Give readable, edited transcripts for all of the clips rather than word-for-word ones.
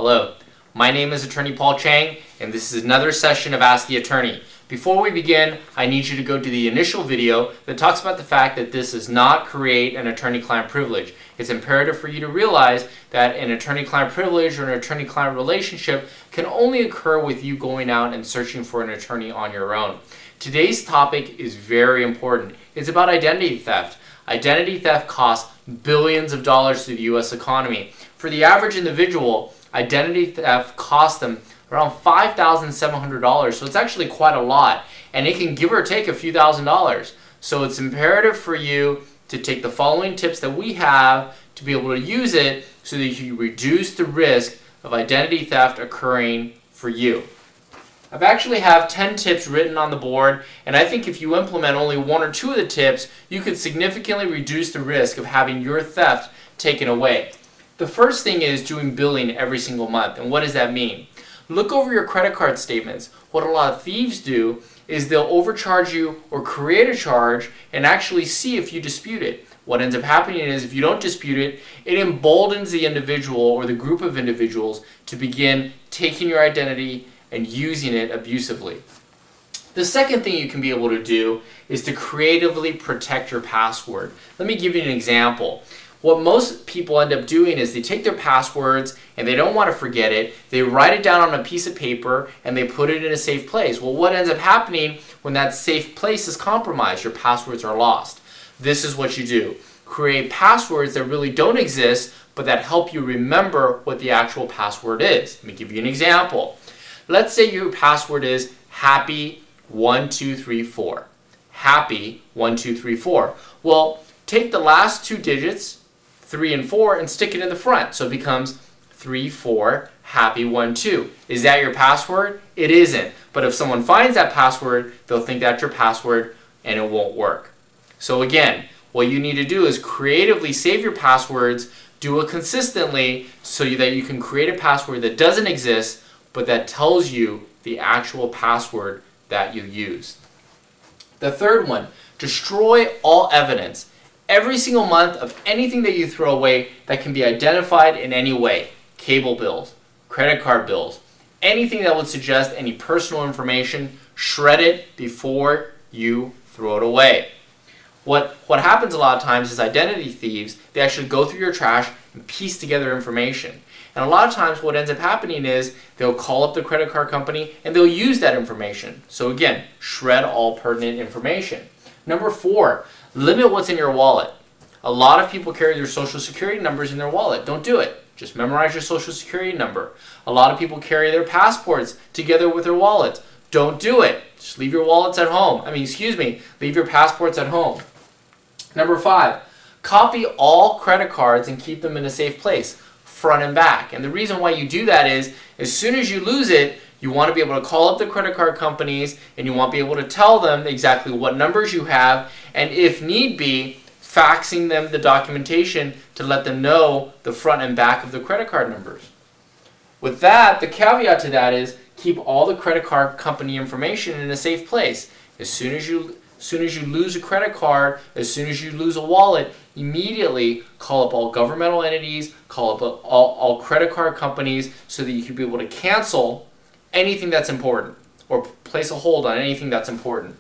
Hello, my name is Attorney Paul Chang, and this is another session of Ask the Attorney. Before we begin, I need you to go to the initial video that talks about the fact that this does not create an attorney-client privilege. It's imperative for you to realize that an attorney-client privilege or an attorney-client relationship can only occur with you going out and searching for an attorney on your own. Today's topic is very important. It's about identity theft. Identity theft costs billions of dollars to the U.S. economy. For the average individual, identity theft costs them around $5,700, so it's actually quite a lot, and it can give or take a few $1,000s. So it's imperative for you to take the following tips that we have to be able to use it so that you reduce the risk of identity theft occurring for you. I've actually have 10 tips written on the board, and I think if you implement only one or two of the tips, you could significantly reduce the risk of having your theft taken away. The first thing is doing billing every single month, and what does that mean? Look over your credit card statements. What a lot of thieves do is they'll overcharge you or create a charge and actually see if you dispute it. What ends up happening is if you don't dispute it, it emboldens the individual or the group of individuals to begin taking your identity and using it abusively. The second thing you can be able to do is to creatively protect your password. Let me give you an example. What most people end up doing is they take their passwords and they don't want to forget it. They write it down on a piece of paper and they put it in a safe place. Well, what ends up happening when that safe place is compromised? Your passwords are lost. This is what you do. Create passwords that really don't exist but that help you remember what the actual password is. Let me give you an example. Let's say your password is happy1234. Happy1234. Well, take the last two digits, 3 and 4, and stick it in the front. So it becomes 34 happy12. Is that your password? It isn't. But if someone finds that password, they'll think that's your password and it won't work. So again, what you need to do is creatively save your passwords, do it consistently so that you can create a password that doesn't exist but that tells you the actual password that you use. The third one, destroy all evidence. Every single month of anything that you throw away that can be identified in any way, cable bills, credit card bills, anything that would suggest any personal information, shred it before you throw it away. What happens a lot of times is identity thieves, they actually go through your trash and piece together information. And a lot of times what ends up happening is they'll call up the credit card company and they'll use that information. So again, shred all pertinent information. Number 4, limit what's in your wallet. A lot of people carry their social security numbers in their wallet. Don't do it. Just memorize your social security number. A lot of people carry their passports together with their wallets. Don't do it. Just leave your wallets at home. Leave your passports at home. Number 5, copy all credit cards and keep them in a safe place, front and back. And the reason why you do that is as soon as you lose it, you want to be able to call up the credit card companies and you want to be able to tell them exactly what numbers you have, and if need be, faxing them the documentation to let them know the front and back of the credit card numbers. With that, the caveat to that is keep all the credit card company information in a safe place. As soon as you lose a credit card, as soon as you lose a wallet, immediately call up all governmental entities, call up all credit card companies so that you can be able to cancel anything that's important or place a hold on anything that's important.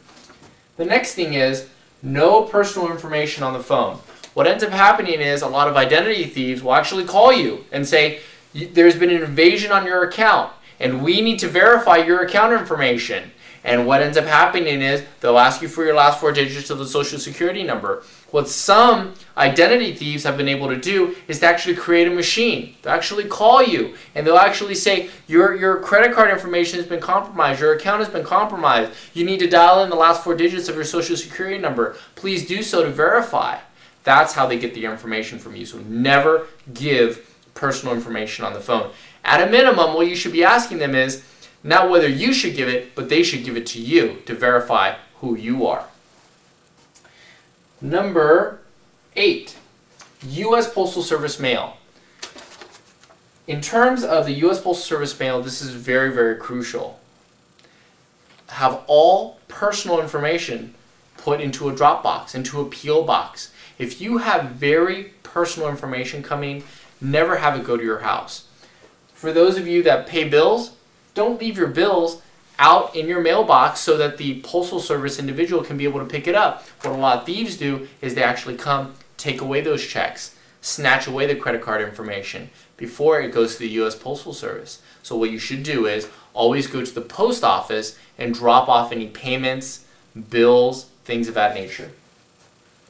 The next thing is no personal information on the phone. What ends up happening is a lot of identity thieves will actually call you and say, there's been an invasion on your account and we need to verify your account information. And what ends up happening is they'll ask you for your last 4 digits of the social security number. What some identity thieves have been able to do is to actually create a machine. They'll actually call you and they'll actually say, your credit card information has been compromised, your account has been compromised. You need to dial in the last 4 digits of your social security number. Please do so to verify. That's how they get the information from you. So never give personal information on the phone. At a minimum, what you should be asking them is, not whether you should give it, but they should give it to you to verify who you are. Number 8, U.S. Postal Service mail. In terms of the U.S. Postal Service mail, this is very, very crucial. Have all personal information put into a drop box, into a P.O. box. If you have very personal information coming, never have it go to your house. For those of you that pay bills, don't leave your bills out in your mailbox so that the Postal Service individual can be able to pick it up. What a lot of thieves do is they actually come, take away those checks, snatch away the credit card information before it goes to the U.S. Postal Service. So what you should do is always go to the post office and drop off any payments, bills, things of that nature.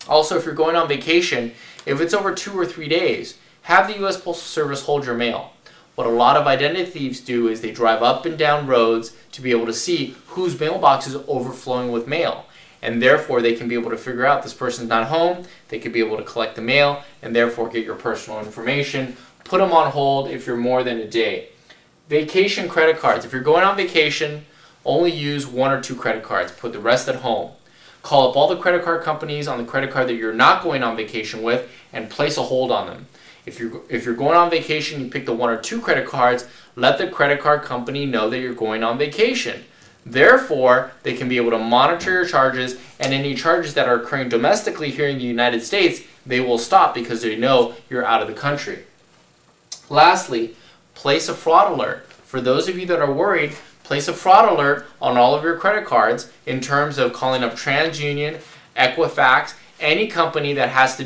Also, if you're going on vacation, if it's over 2 or 3 days, have the U.S. Postal Service hold your mail. What a lot of identity thieves do is they drive up and down roads to be able to see whose mailbox is overflowing with mail. And therefore, they can be able to figure out this person's not home, they could be able to collect the mail, and therefore get your personal information. Put them on hold if you're more than a day. Vacation credit cards. If you're going on vacation, only use 1 or 2 credit cards. Put the rest at home. Call up all the credit card companies on the credit card that you're not going on vacation with and place a hold on them. If you're going on vacation, you pick the 1 or 2 credit cards, let the credit card company know that you're going on vacation. Therefore, they can be able to monitor your charges, and any charges that are occurring domestically here in the United States, they will stop because they know you're out of the country. Lastly, place a fraud alert. For those of you that are worried, place a fraud alert on all of your credit cards in terms of calling up TransUnion, Equifax, any company that has to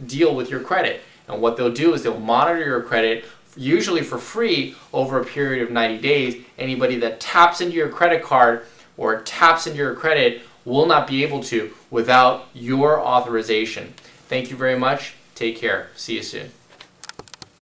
deal with your credit. And what they'll do is they'll monitor your credit, usually for free, over a period of 90 days. Anybody that taps into your credit card or taps into your credit will not be able to without your authorization. Thank you very much. Take care. See you soon.